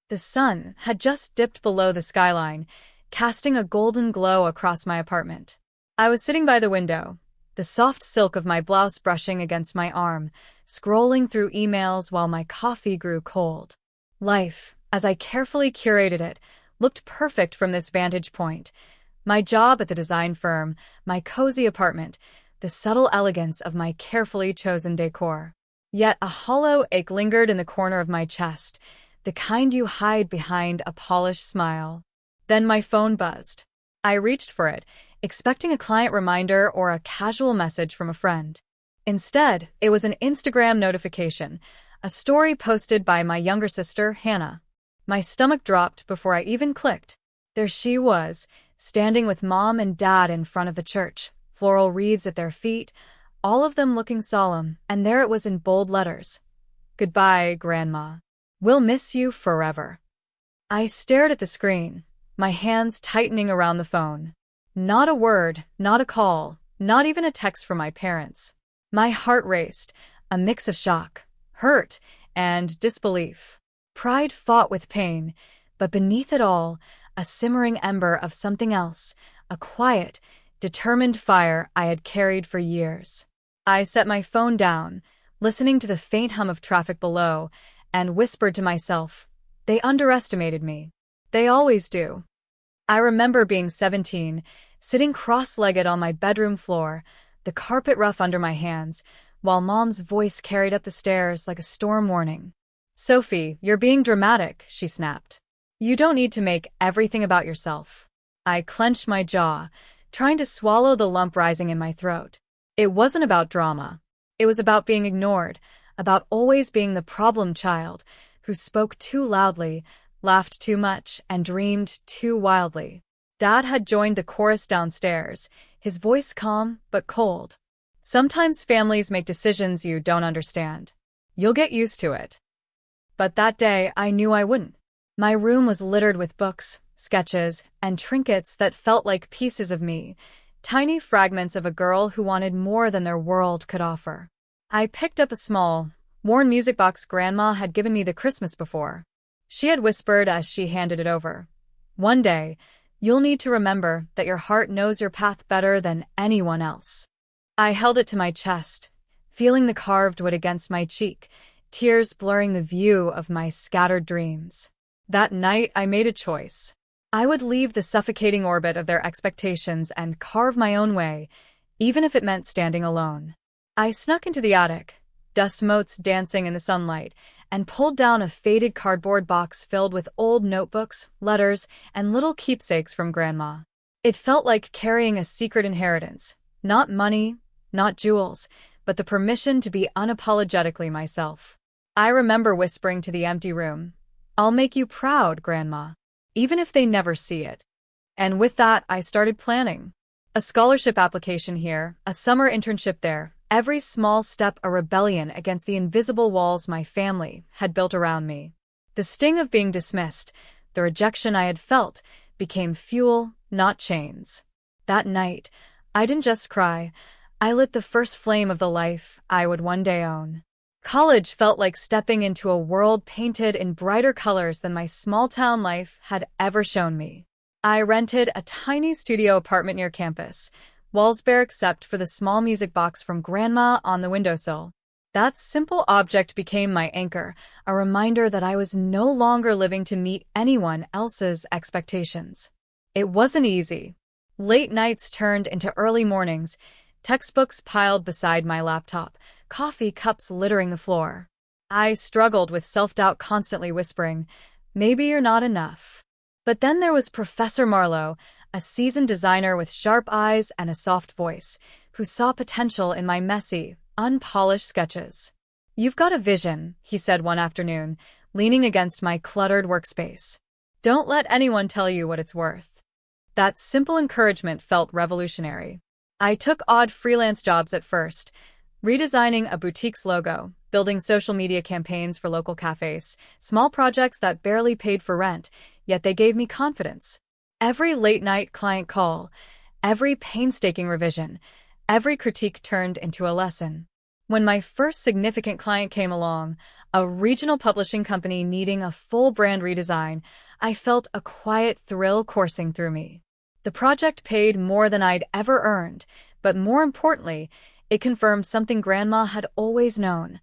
The sun had just dipped below the skyline, casting a golden glow across my apartment. I was sitting by the window, the soft silk of my blouse brushing against my arm, scrolling through emails while my coffee grew cold. Life, as I carefully curated it, looked perfect from this vantage point. My job at the design firm, my cozy apartment, the subtle elegance of my carefully chosen decor. Yet a hollow ache lingered in the corner of my chest, the kind you hide behind a polished smile. Then my phone buzzed. I reached for it, expecting a client reminder or a casual message from a friend. Instead, it was an Instagram notification, a story posted by my younger sister, Hannah. My stomach dropped before I even clicked. There she was, standing with mom and dad in front of the church, floral wreaths at their feet, all of them looking solemn, and there it was in bold letters. "Goodbye, Grandma. We'll miss you forever." I stared at the screen, my hands tightening around the phone. Not a word, not a call, not even a text from my parents. My heart raced, a mix of shock, hurt, and disbelief. Pride fought with pain, but beneath it all, a simmering ember of something else, a quiet, determined fire I had carried for years. I set my phone down, listening to the faint hum of traffic below, and whispered to myself, "They underestimated me. They always do." I remember being 17, sitting cross-legged on my bedroom floor, the carpet rough under my hands, while Mom's voice carried up the stairs like a storm warning. "Sophie, you're being dramatic," she snapped. "You don't need to make everything about yourself." I clenched my jaw, trying to swallow the lump rising in my throat. It wasn't about drama. It was about being ignored, about always being the problem child who spoke too loudly, laughed too much, and dreamed too wildly. Dad had joined the chorus downstairs, his voice calm but cold. "Sometimes families make decisions you don't understand. You'll get used to it." But that day, I knew I wouldn't. My room was littered with books, sketches, and trinkets that felt like pieces of me, tiny fragments of a girl who wanted more than their world could offer. I picked up a small, worn music box Grandma had given me the Christmas before. She had whispered as she handed it over, "One day, you'll need to remember that your heart knows your path better than anyone else." I held it to my chest, feeling the carved wood against my cheek, tears blurring the view of my scattered dreams. That night, I made a choice. I would leave the suffocating orbit of their expectations and carve my own way, even if it meant standing alone. I snuck into the attic, dust motes dancing in the sunlight, and pulled down a faded cardboard box filled with old notebooks, letters, and little keepsakes from Grandma. It felt like carrying a secret inheritance, not money, not jewels, but the permission to be unapologetically myself. I remember whispering to the empty room, "I'll make you proud, Grandma, even if they never see it." And with that, I started planning. A scholarship application here, a summer internship there, every small step a rebellion against the invisible walls my family had built around me. The sting of being dismissed, the rejection I had felt, became fuel, not chains. That night, I didn't just cry. I lit the first flame of the life I would one day own. College felt like stepping into a world painted in brighter colors than my small-town life had ever shown me. I rented a tiny studio apartment near campus, walls bare except for the small music box from Grandma on the windowsill. That simple object became my anchor, a reminder that I was no longer living to meet anyone else's expectations. It wasn't easy. Late nights turned into early mornings, textbooks piled beside my laptop, coffee cups littering the floor. I struggled with self-doubt, constantly whispering, "Maybe you're not enough." But then there was Professor Marlowe, a seasoned designer with sharp eyes and a soft voice, who saw potential in my messy, unpolished sketches. "You've got a vision," he said one afternoon, leaning against my cluttered workspace. "Don't let anyone tell you what it's worth." That simple encouragement felt revolutionary. I took odd freelance jobs at first, redesigning a boutique's logo, building social media campaigns for local cafes, small projects that barely paid for rent, yet they gave me confidence. Every late-night client call, every painstaking revision, every critique turned into a lesson. When my first significant client came along, a regional publishing company needing a full brand redesign, I felt a quiet thrill coursing through me. The project paid more than I'd ever earned, but more importantly, it confirmed something Grandma had always known.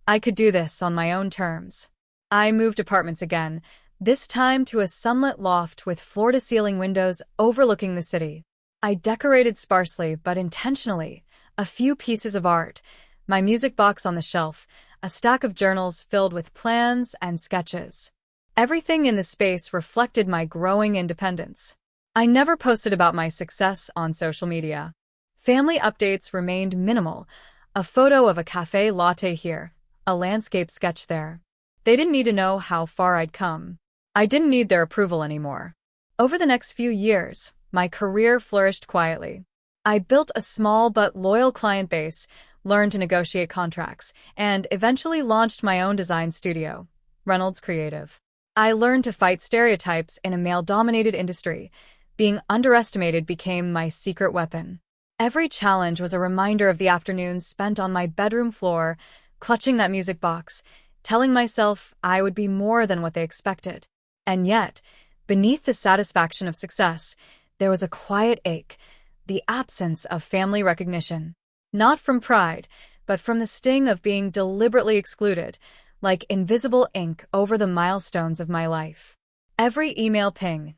I could do this on my own terms. I moved apartments again, this time to a sunlit loft with floor-to-ceiling windows overlooking the city. I decorated sparsely but intentionally, a few pieces of art, my music box on the shelf, a stack of journals filled with plans and sketches. Everything in the space reflected my growing independence. I never posted about my success on social media. Family updates remained minimal, a photo of a cafe latte here, a landscape sketch there. They didn't need to know how far I'd come. I didn't need their approval anymore. Over the next few years, my career flourished quietly. I built a small but loyal client base, learned to negotiate contracts, and eventually launched my own design studio, Reynolds Creative. I learned to fight stereotypes in a male-dominated industry. Being underestimated became my secret weapon. Every challenge was a reminder of the afternoons spent on my bedroom floor, clutching that music box, telling myself I would be more than what they expected. And yet, beneath the satisfaction of success, there was a quiet ache, the absence of family recognition. Not from pride, but from the sting of being deliberately excluded, like invisible ink over the milestones of my life. Every email ping,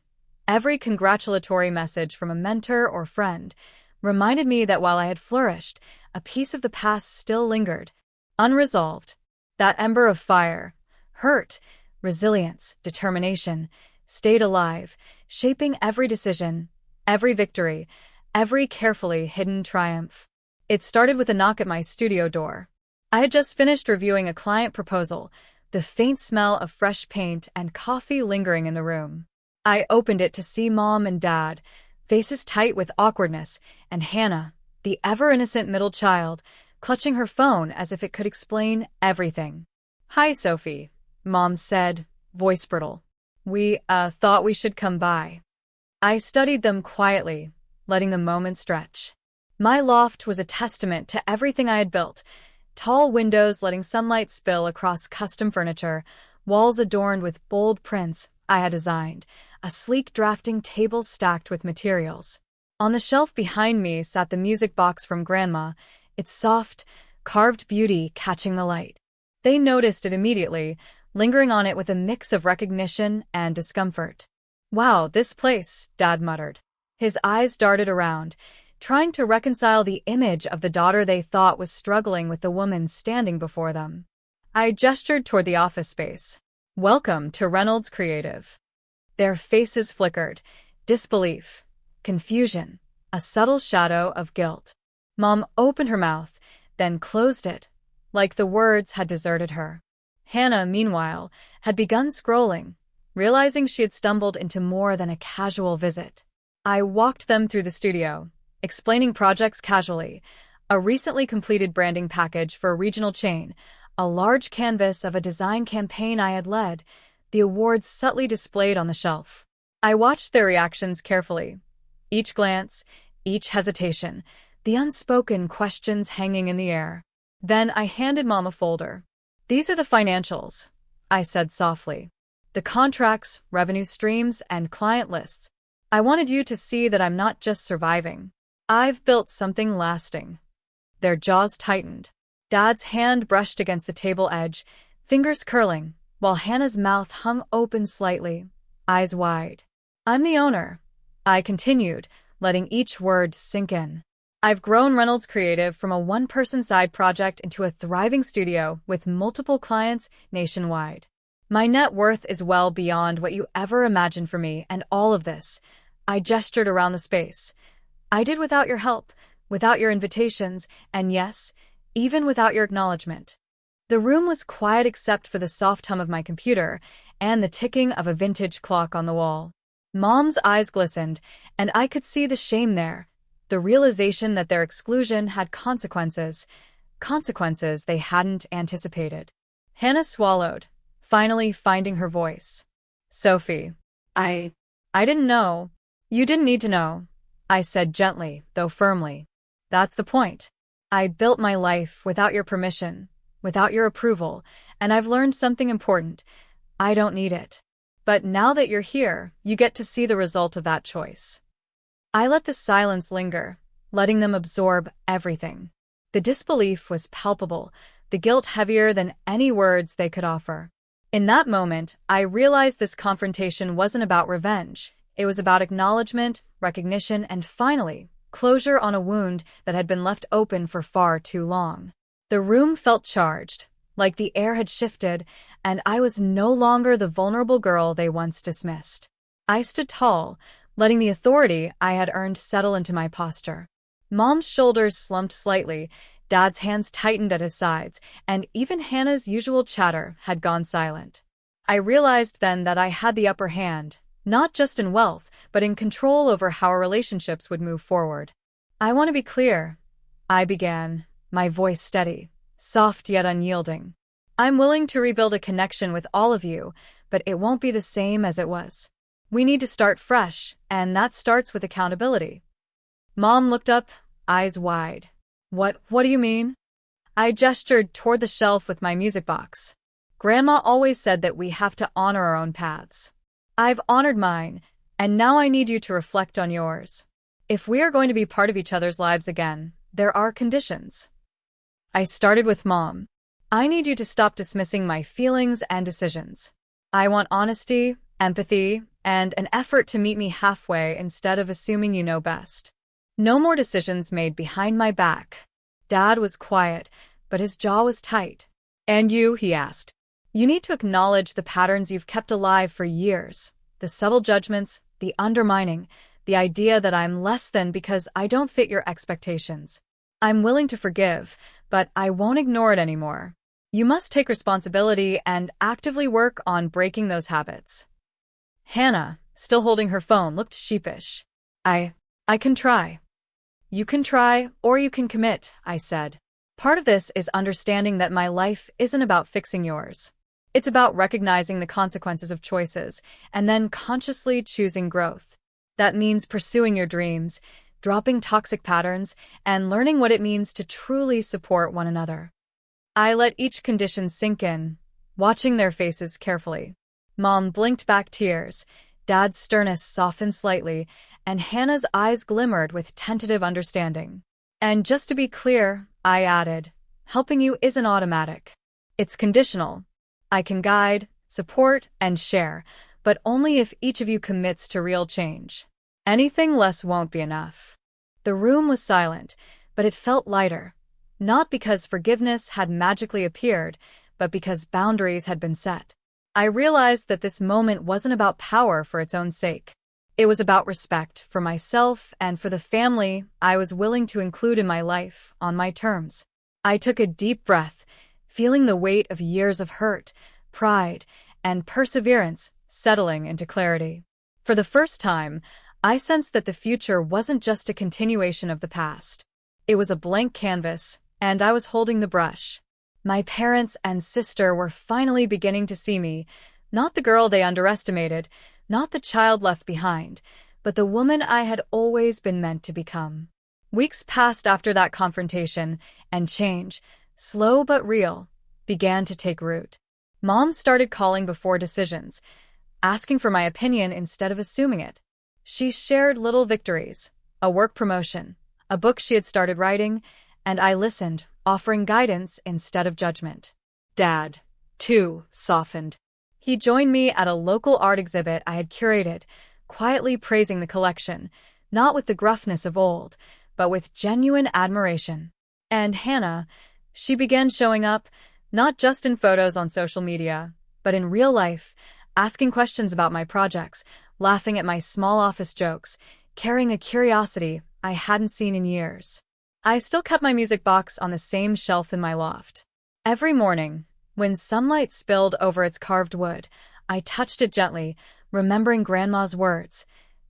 every congratulatory message from a mentor or friend reminded me that while I had flourished, a piece of the past still lingered, unresolved. That ember of fire, hurt, resilience, determination, stayed alive, shaping every decision, every victory, every carefully hidden triumph. It started with a knock at my studio door. I had just finished reviewing a client proposal, the faint smell of fresh paint and coffee lingering in the room. I opened it to see Mom and Dad, faces tight with awkwardness, and Hannah, the ever-innocent middle child, clutching her phone as if it could explain everything. "Hi, Sophie," Mom said, voice brittle. "We, thought we should come by." I studied them quietly, letting the moment stretch. My loft was a testament to everything I had built. Tall windows letting sunlight spill across custom furniture, walls adorned with bold prints I had designed, a sleek drafting table stacked with materials. On the shelf behind me sat the music box from Grandma, its soft, carved beauty catching the light. They noticed it immediately, lingering on it with a mix of recognition and discomfort. "Wow, this place," Dad muttered. His eyes darted around, trying to reconcile the image of the daughter they thought was struggling with the woman standing before them. I gestured toward the office space. "Welcome to Reynolds Creative." Their faces flickered, disbelief, confusion, a subtle shadow of guilt. Mom opened her mouth, then closed it, like the words had deserted her. Hannah, meanwhile, had begun scrolling, realizing she had stumbled into more than a casual visit. I walked them through the studio, explaining projects casually, a recently completed branding package for a regional chain, a large canvas of a design campaign I had led, the awards subtly displayed on the shelf. I watched their reactions carefully, each glance, each hesitation, the unspoken questions hanging in the air. Then I handed Mom a folder. "These are the financials," I said softly. "The contracts, revenue streams, and client lists. I wanted you to see that I'm not just surviving. I've built something lasting." Their jaws tightened. Dad's hand brushed against the table edge, fingers curling, while Hannah's mouth hung open slightly, eyes wide. "I'm the owner," I continued, letting each word sink in. "I've grown Reynolds Creative from a one-person side project into a thriving studio with multiple clients nationwide. My net worth is well beyond what you ever imagined for me, and all of this," I gestured around the space, "I did without your help, without your invitations, and yes, even without your acknowledgement." The room was quiet except for the soft hum of my computer and the ticking of a vintage clock on the wall. Mom's eyes glistened, and I could see the shame there, the realization that their exclusion had consequences they hadn't anticipated. Hannah swallowed, finally finding her voice. "Sophie, I didn't know." "You didn't need to know," I said gently, though firmly. "That's the point. I built my life without your permission, without your approval, and I've learned something important. I don't need it. But now that you're here, you get to see the result of that choice. I let the silence linger, letting them absorb everything. The disbelief was palpable, the guilt heavier than any words they could offer. In that moment, I realized this confrontation wasn't about revenge. It was about acknowledgement, recognition, and finally, closure on a wound that had been left open for far too long. The room felt charged, like the air had shifted, and I was no longer the vulnerable girl they once dismissed. I stood tall, letting the authority I had earned settle into my posture. Mom's shoulders slumped slightly, Dad's hands tightened at his sides, and even Hannah's usual chatter had gone silent. I realized then that I had the upper hand, not just in wealth, but in control over how our relationships would move forward. I want to be clear, I began, my voice steady, soft yet unyielding. I'm willing to rebuild a connection with all of you, but it won't be the same as it was. We need to start fresh, and that starts with accountability. Mom looked up, eyes wide. What do you mean? I gestured toward the shelf with my music box. Grandma always said that we have to honor our own paths. I've honored mine, and now I need you to reflect on yours. If we are going to be part of each other's lives again, there are conditions. I started with Mom. I need you to stop dismissing my feelings and decisions. I want honesty, empathy, and an effort to meet me halfway instead of assuming you know best. No more decisions made behind my back. Dad was quiet, but his jaw was tight. And you, he asked. You need to acknowledge the patterns you've kept alive for years. The subtle judgments, the undermining, the idea that I'm less than because I don't fit your expectations. I'm willing to forgive, but I won't ignore it anymore. You must take responsibility and actively work on breaking those habits. Hannah, still holding her phone, looked sheepish. I can try. You can try, or you can commit, I said. Part of this is understanding that my life isn't about fixing yours. It's about recognizing the consequences of choices, and then consciously choosing growth. That means pursuing your dreams, dropping toxic patterns, and learning what it means to truly support one another. I let each condition sink in, watching their faces carefully. Mom blinked back tears, Dad's sternness softened slightly, and Hannah's eyes glimmered with tentative understanding. And just to be clear, I added, helping you isn't automatic. It's conditional. I can guide, support, and share, but only if each of you commits to real change. Anything less won't be enough. The room was silent, but it felt lighter. Not because forgiveness had magically appeared, but because boundaries had been set. I realized that this moment wasn't about power for its own sake. It was about respect for myself and for the family I was willing to include in my life on my terms. I took a deep breath, feeling the weight of years of hurt, pride, and perseverance settling into clarity. For the first time, I sensed that the future wasn't just a continuation of the past. It was a blank canvas, and I was holding the brush. My parents and sister were finally beginning to see me, not the girl they underestimated, not the child left behind, but the woman I had always been meant to become. Weeks passed after that confrontation, and change, slow but real, began to take root. Mom started calling before decisions, asking for my opinion instead of assuming it. She shared little victories, a work promotion, a book she had started writing, and I listened, offering guidance instead of judgment. Dad, too, softened. He joined me at a local art exhibit I had curated, quietly praising the collection, not with the gruffness of old, but with genuine admiration. And Hannah, she began showing up, not just in photos on social media, but in real life, asking questions about my projects, laughing at my small office jokes, carrying a curiosity I hadn't seen in years. I still kept my music box on the same shelf in my loft. Every morning, when sunlight spilled over its carved wood, I touched it gently, remembering Grandma's words,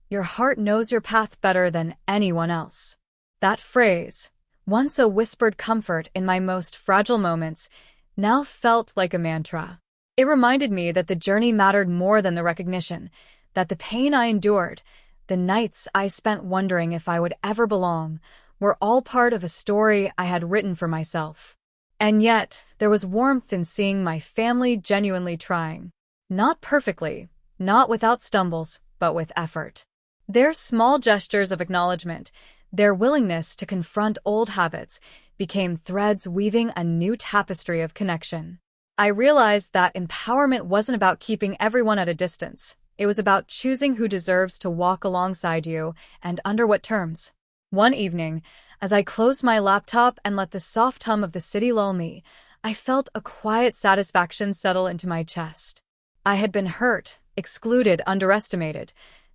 "Your heart knows your path better than anyone else." That phrase, once a whispered comfort in my most fragile moments, now felt like a mantra. It reminded me that the journey mattered more than the recognition, that the pain I endured, the nights I spent wondering if I would ever belong, were all part of a story I had written for myself. And yet, there was warmth in seeing my family genuinely trying. Not perfectly, not without stumbles, but with effort. Their small gestures of acknowledgement, their willingness to confront old habits, became threads weaving a new tapestry of connection. I realized that empowerment wasn't about keeping everyone at a distance. It was about choosing who deserves to walk alongside you and under what terms. One evening, as I closed my laptop and let the soft hum of the city lull me, I felt a quiet satisfaction settle into my chest. I had been hurt, excluded, underestimated,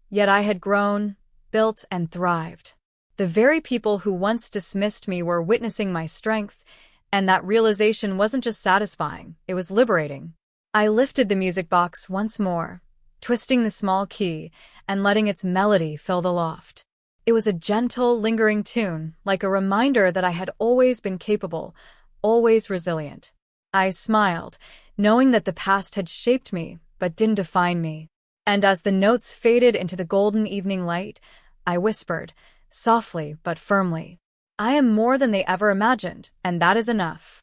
yet I had grown, built, and thrived. The very people who once dismissed me were witnessing my strength, and that realization wasn't just satisfying, it was liberating. I lifted the music box once more, twisting the small key and letting its melody fill the loft. It was a gentle, lingering tune, like a reminder that I had always been capable, always resilient. I smiled, knowing that the past had shaped me, but didn't define me. And as the notes faded into the golden evening light, I whispered, softly but firmly, I am more than they ever imagined, and that is enough.